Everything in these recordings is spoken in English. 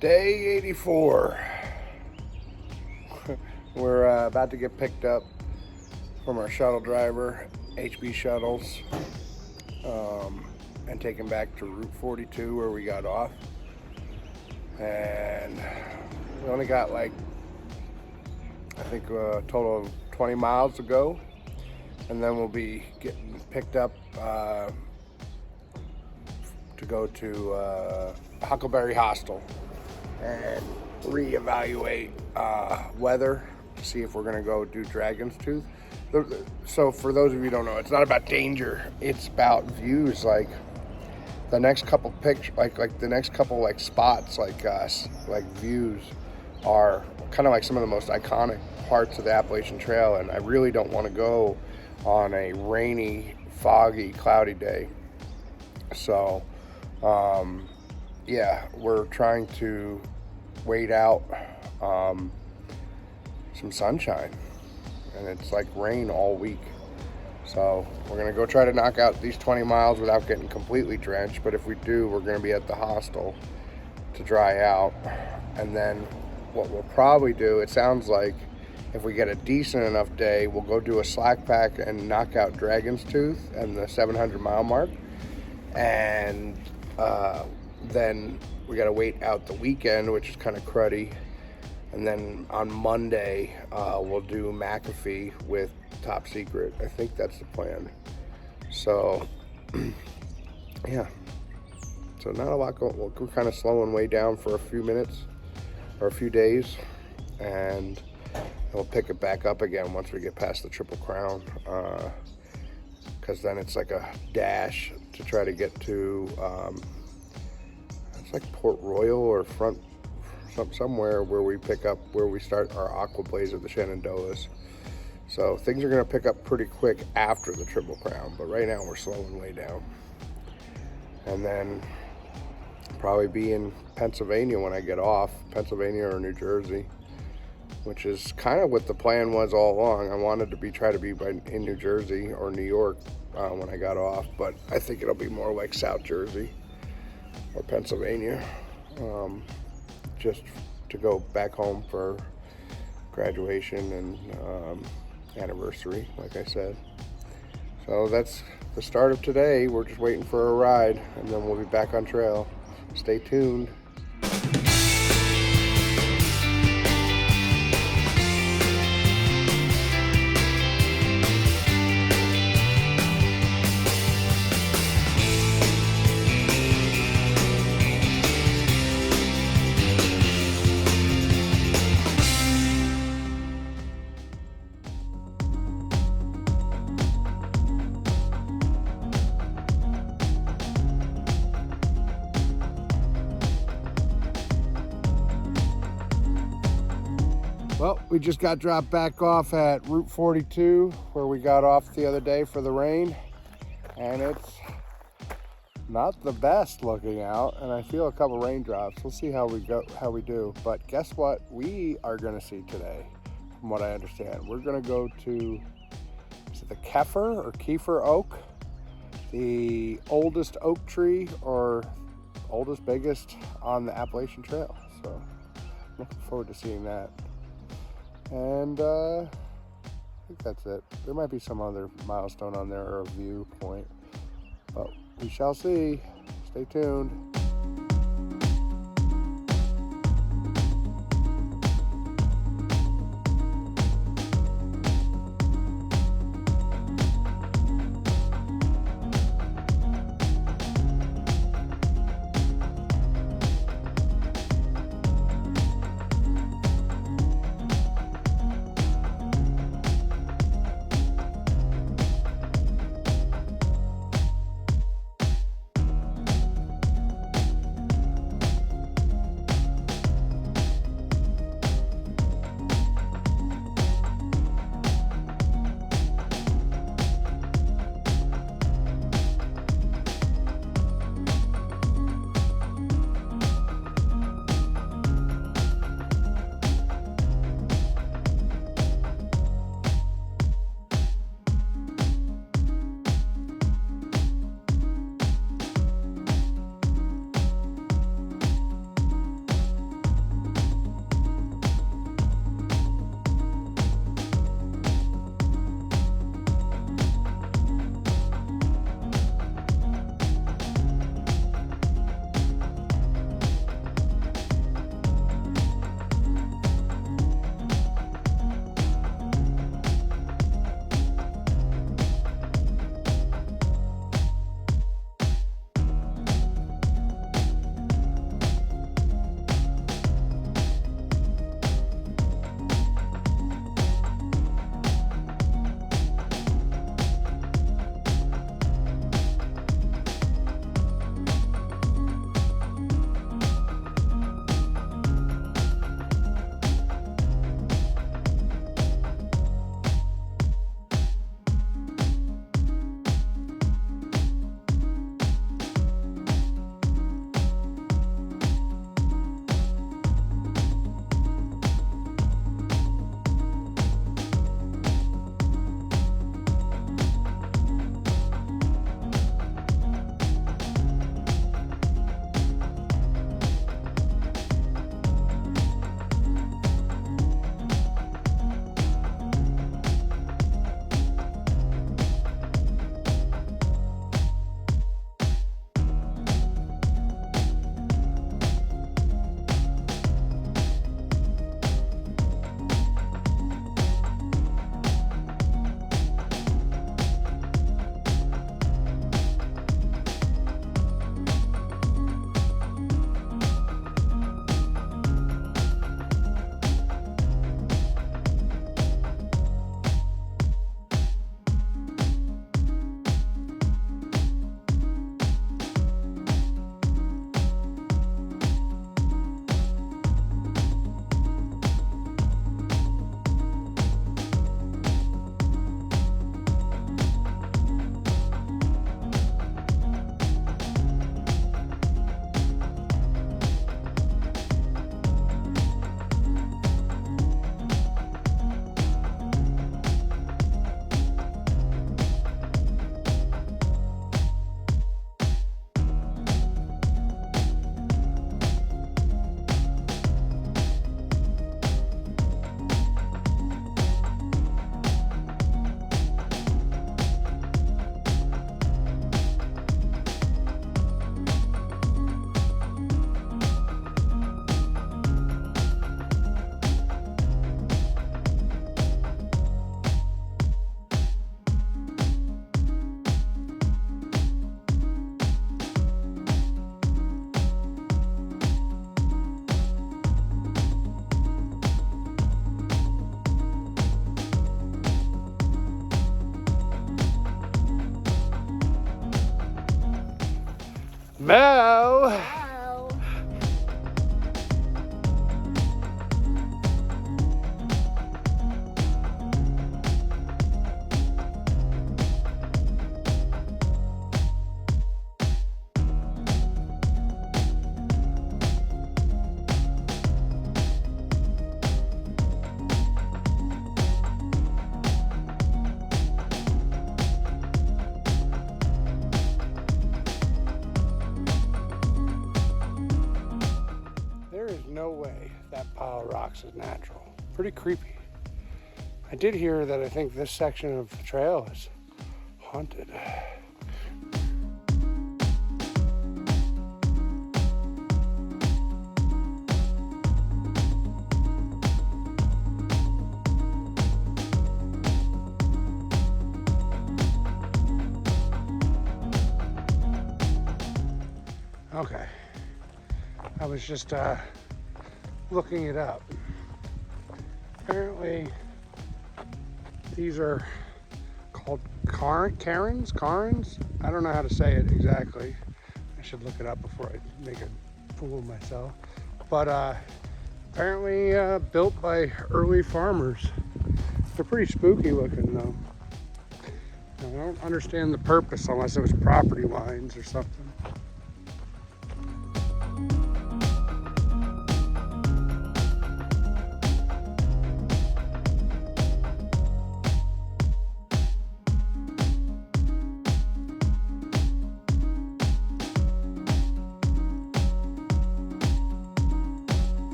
Day 84. We're about to get picked up from our shuttle driver, HB Shuttles, and taken back to Route 42 where we got off. And we only got a total of 20 miles to go. And then we'll be getting picked up to go to Huckleberry Hostel and reevaluate weather to see if we're going to go do Dragon's Tooth. So for those of you who don't know, it's not about danger, it's about views. Like the next couple pictures, like the next couple spots, like views are kind of like some of the most iconic parts of the Appalachian Trail, and I really don't want to go on a rainy, foggy, cloudy day. So yeah, we're trying to wait out some sunshine, and it's like rain all week. So we're gonna go try to knock out these 20 miles without getting completely drenched, but if we do, we're gonna be at the hostel to dry out. And then what we'll probably do, it sounds like if we get a decent enough day, we'll go do a slack pack and knock out Dragon's Tooth and the 700 mile mark. And then we gotta wait out the weekend, which is kind of cruddy. And then on Monday, we'll do McAfee with Top Secret. I think that's the plan. So, yeah. So not a lot going. We're kind of slowing way down for a few minutes or a few days, and we'll pick it back up again once we get past the Triple Crown. Because then it's like a dash to try to get to. It's like Port Royal or somewhere where we start our aqua plays of the Shenandoahs. So things are going to pick up pretty quick after the Triple Crown, but right now we're slowing way down. And then probably be in Pennsylvania when I get off, Pennsylvania or New Jersey, which is kind of what the plan was all along. I wanted to try to be in New Jersey or New York when I got off, but I think it'll be more like South Jersey or Pennsylvania, just to go back home for graduation and anniversary, like I said. So that's the start of today. We're just waiting for a ride, and then we'll be back on trail. Stay tuned. Well, we just got dropped back off at Route 42 where we got off the other day for the rain, and it's not the best looking out, and I feel a couple raindrops. We'll see how we do. But guess what we are going to see today, from what I understand? We're going to go to, is it the Keffer Oak, the oldest oak tree or oldest, biggest on the Appalachian Trail. So I'm looking forward to seeing that. And I think that's it. There might be some other milestone on there or a viewpoint, but we shall see. Stay tuned. no way that pile of rocks is natural. Pretty creepy. I did hear that I think this section of the trail is haunted. Okay, I was just looking it up. Apparently, these are called Karens? I don't know how to say it exactly. I should look it up before I make a fool of myself. But apparently built by early farmers. They're pretty spooky looking though. I don't understand the purpose unless it was property lines or something.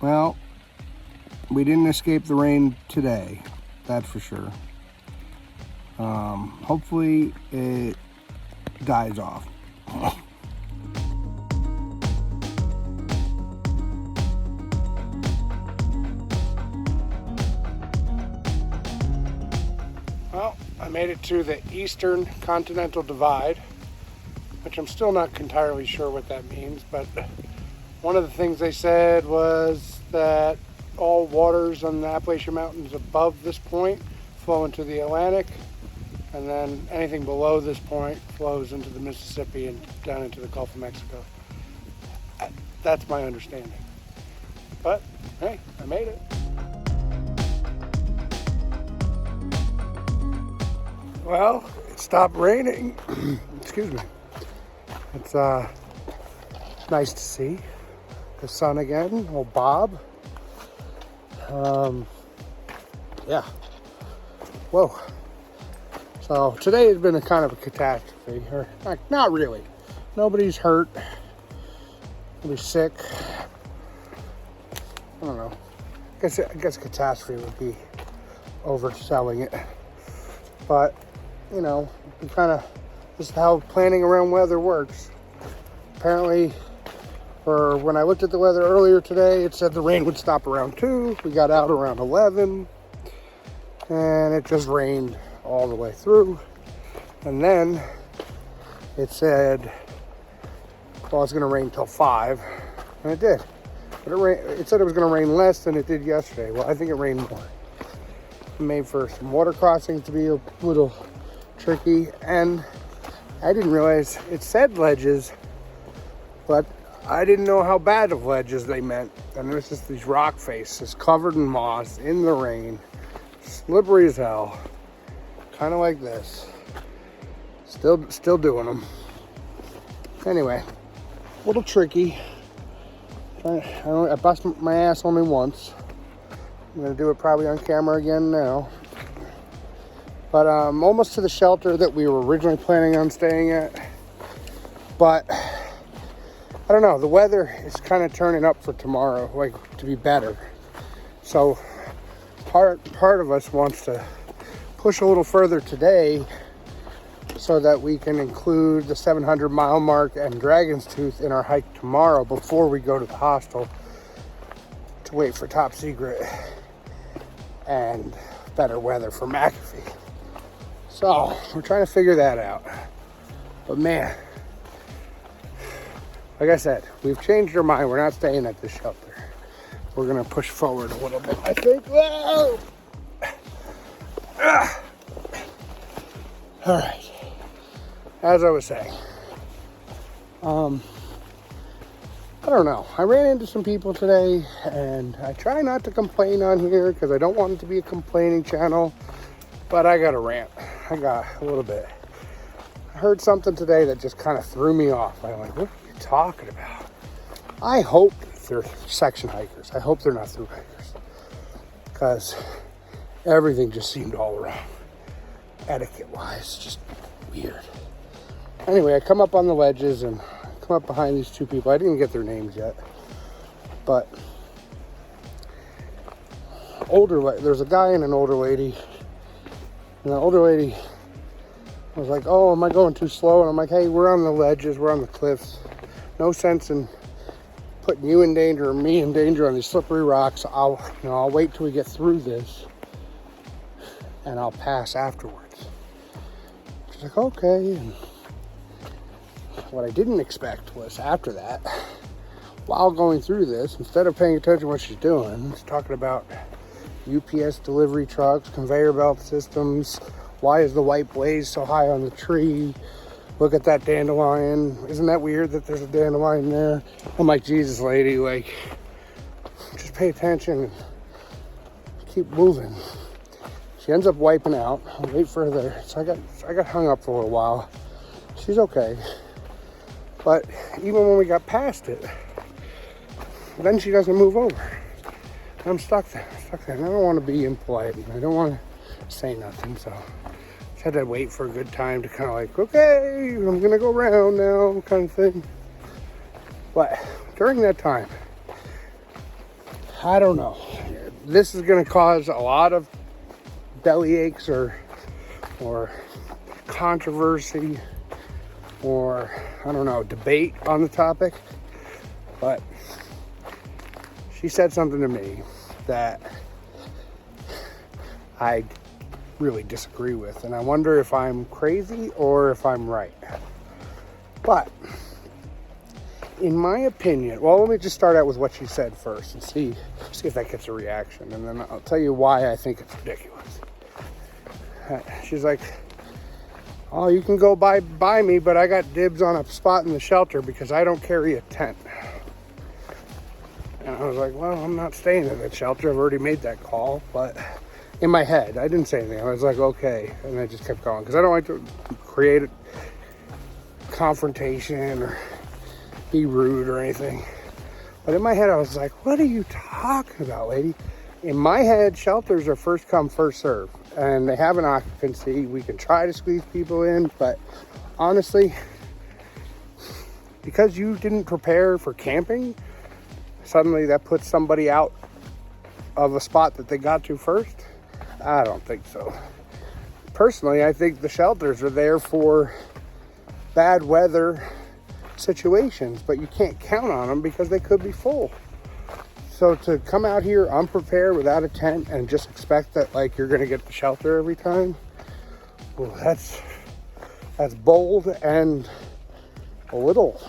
Well, we didn't escape the rain today, that's for sure. Hopefully it dies off. Well, I made it to the Eastern Continental Divide, which I'm still not entirely sure what that means, but one of the things they said was that all waters on the Appalachian Mountains above this point flow into the Atlantic, and then anything below this point flows into the Mississippi and down into the Gulf of Mexico. That's my understanding. But hey, I made it. Well, it stopped raining. Excuse me. It's nice to see the sun again, old Bob. Yeah. Whoa. So today has been a kind of a catastrophe, or not really. Nobody's hurt. Nobody's sick. I don't know. I guess catastrophe would be overselling it. But you know, this is how planning around weather works. Apparently, for when I looked at the weather earlier today, it said the rain would stop around 2. We got out around 11, and it just rained all the way through. And then it said, well, it's going to rain till 5, and it did. But it said it was going to rain less than it did yesterday. Well, I think it rained more. It made for some water crossings to be a little tricky, and I didn't realize it said ledges, but I didn't know how bad of ledges they meant. And there's just these rock faces covered in moss in the rain, slippery as hell, kind of like this. Still doing them. Anyway, a little tricky. I bust my ass only once. I'm gonna do it probably on camera again now. But I'm almost to the shelter that we were originally planning on staying at. But I don't know, the weather is kind of turning up for tomorrow, like to be better. So part of us wants to push a little further today so that we can include the 700-mile mark and Dragon's Tooth in our hike tomorrow before we go to the hostel to wait for top secret and better weather for McAfee. So we're trying to figure that out. But man, like I said, we've changed our mind. We're not staying at this shelter. We're gonna push forward a little bit, I think. Whoa! All right. As I was saying, I don't know. I ran into some people today, and I try not to complain on here because I don't want it to be a complaining channel, but I got a rant. I got a little bit. I heard something today that just kind of threw me off. I'm like, what are you talking about? I hope they're section hikers. I hope they're not through hikers, because everything just seemed all wrong. Etiquette-wise, just weird. Anyway, I come up on the ledges and come up behind these two people. I didn't get their names yet, but there's a guy and an older lady, and the older lady was like, oh, am I going too slow? And I'm like, hey, we're on the ledges, we're on the cliffs. No sense in putting you in danger or me in danger on these slippery rocks. I'll wait till we get through this and I'll pass afterwards. She's like, okay. And what I didn't expect was after that, while going through this, instead of paying attention to what she's doing, she's talking about UPS delivery trucks, conveyor belt systems. Why is the white blaze so high on the tree? Look at that dandelion. Isn't that weird that there's a dandelion there? I'm like, Jesus, lady, like, just pay attention and keep moving. She ends up wiping out. I'll wait for her there. So I got hung up for a little while. She's okay. But even when we got past it, then she doesn't move over. I'm stuck there. And I don't want to be impolite. And I don't want to say nothing. So I had to wait for a good time to kind of like, okay, I'm going to go around now kind of thing. But during that time, I don't know. This is going to cause a lot of belly aches or controversy or, I don't know, debate on the topic. But she said something to me that I really disagree with. And I wonder if I'm crazy or if I'm right. But in my opinion, well, let me just start out with what she said first and see if that gets a reaction. And then I'll tell you why I think it's ridiculous. She's like, oh, you can go by me, but I got dibs on a spot in the shelter because I don't carry a tent. And I was like, well, I'm not staying in that shelter. I've already made that call. But in my head, I didn't say anything. I was like, okay. And I just kept going because I don't like to create a confrontation or be rude or anything. But in my head, I was like, what are you talking about, lady? In my head, shelters are first come, first serve. And they have an occupancy. We can try to squeeze people in, but honestly, because you didn't prepare for camping, suddenly that puts somebody out of a spot that they got to first? I don't think so. Personally, I think the shelters are there for bad weather situations, but you can't count on them because they could be full. So to come out here unprepared without a tent and just expect that like you're gonna get the shelter every time, well, that's bold and a little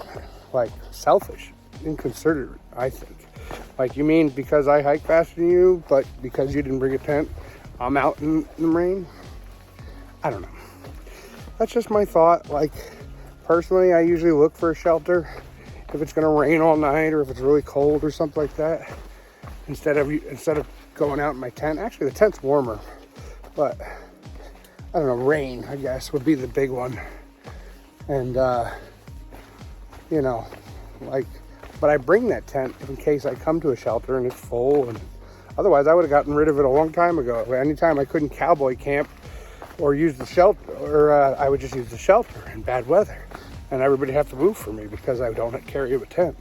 like selfish, inconsiderate, I think. Like, you mean because I hike faster than you, but because you didn't bring a tent, I'm out in the rain? I don't know. That's just my thought. Like, personally, I usually look for a shelter if it's gonna rain all night or if it's really cold or something like that, instead of going out in my tent. Actually, the tent's warmer, but I don't know, rain, I guess, would be the big one. And you know, like, but I bring that tent in case I come to a shelter and it's full, and otherwise I would have gotten rid of it a long time ago. Anytime I couldn't cowboy camp or use the shelter, or I would just use the shelter in bad weather. And everybody have to move for me because I don't carry a tent.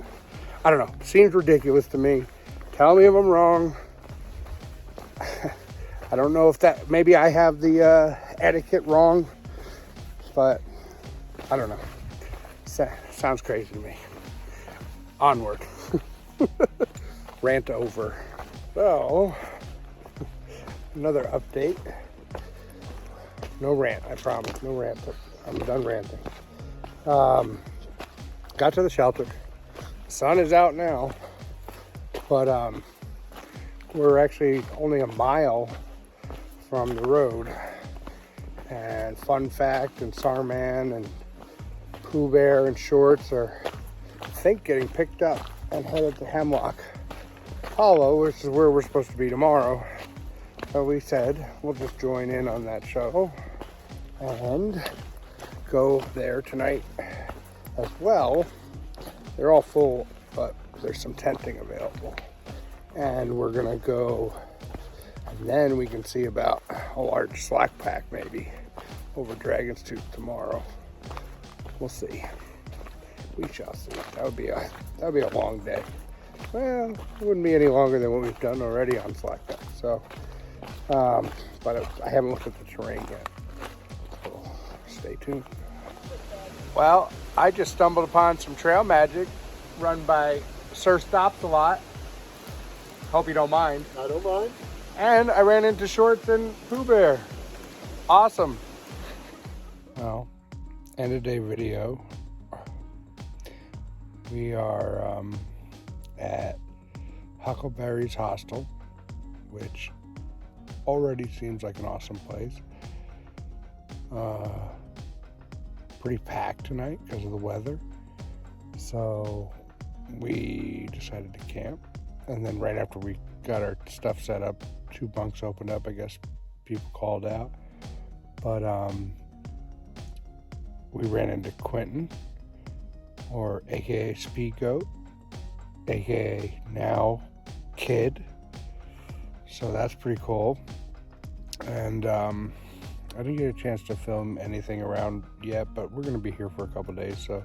I don't know. Seems ridiculous to me. Tell me if I'm wrong. I don't know if that, maybe I have the etiquette wrong, but I don't know. Sounds crazy to me. Onward. Rant over. So, another update. No rant, I promise. No rant. I'm done ranting. Got to the shelter. The sun is out now, but we're actually only a mile from the road. And fun fact, and Sarman and Pooh Bear and Shorts are, I think, getting picked up and headed to Hemlock Hollow, which is where we're supposed to be tomorrow. So we said we'll just join in on that show and go there tonight as well. They're all full, but there's some tenting available. And we're gonna go, and then we can see about a large slack pack maybe over Dragon's Tooth tomorrow. We'll see. We shall see. That would be a long day. Well, it wouldn't be any longer than what we've done already on slack pack. So, but I haven't looked at the terrain yet. So stay tuned. Well, I just stumbled upon some trail magic run by Sir Stops a Lot. Hope you don't mind. I don't mind. And I ran into Shorts and Pooh Bear. Awesome. Well, end of day video. We are at Huckleberry's Hostel, which already seems like an awesome place. Pretty packed tonight because of the weather. So we decided to camp. And then right after we got our stuff set up, 2 bunks opened up. I guess people called out. But we ran into Quentin, or AKA Speed Goat, AKA now Kid. So that's pretty cool. And I didn't get a chance to film anything around yet, but we're going to be here for a couple days, so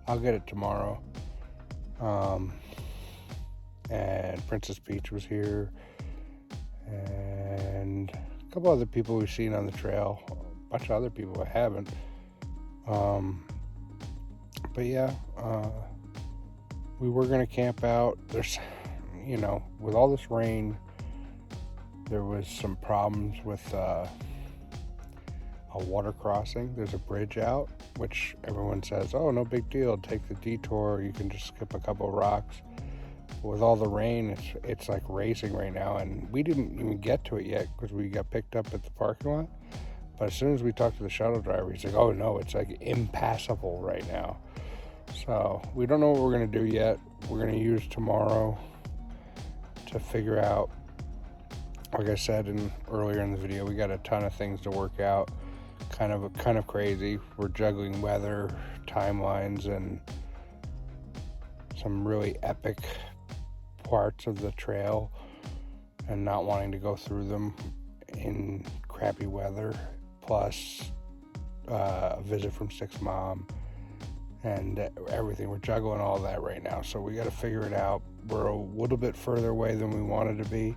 I'll get it tomorrow. And Princess Peach was here, and a couple other people we've seen on the trail, a bunch of other people I haven't. But yeah, we were going to camp out. There's, with all this rain, there was some problems with a water crossing. There's a bridge out, which everyone says, oh, no big deal, take the detour, you can just skip a couple of rocks. But with all the rain, it's like racing right now, and we didn't even get to it yet because we got picked up at the parking lot. But as soon as we talked to the shuttle driver, he's like, oh no, it's like impassable right now. So we don't know what we're going to do yet. We're going to use tomorrow to figure out, like I said earlier in the video, we got a ton of things to work out. Kind of crazy. We're juggling weather, timelines, and some really epic parts of the trail, and not wanting to go through them in crappy weather, plus a visit from Six Mom and everything. We're juggling all that right now, so we got to figure it out. We're a little bit further away than we wanted to be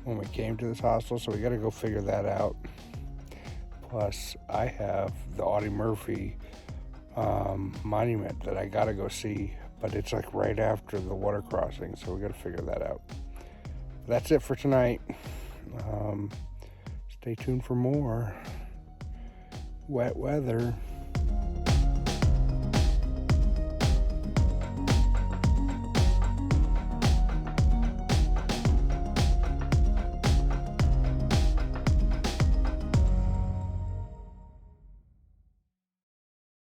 when we came to this hostel, so we got to go figure that out. Plus, I have the Audie Murphy monument that I got to go see, but it's like right after the water crossing, so we got to figure that out. That's it for tonight. Stay tuned for more wet weather.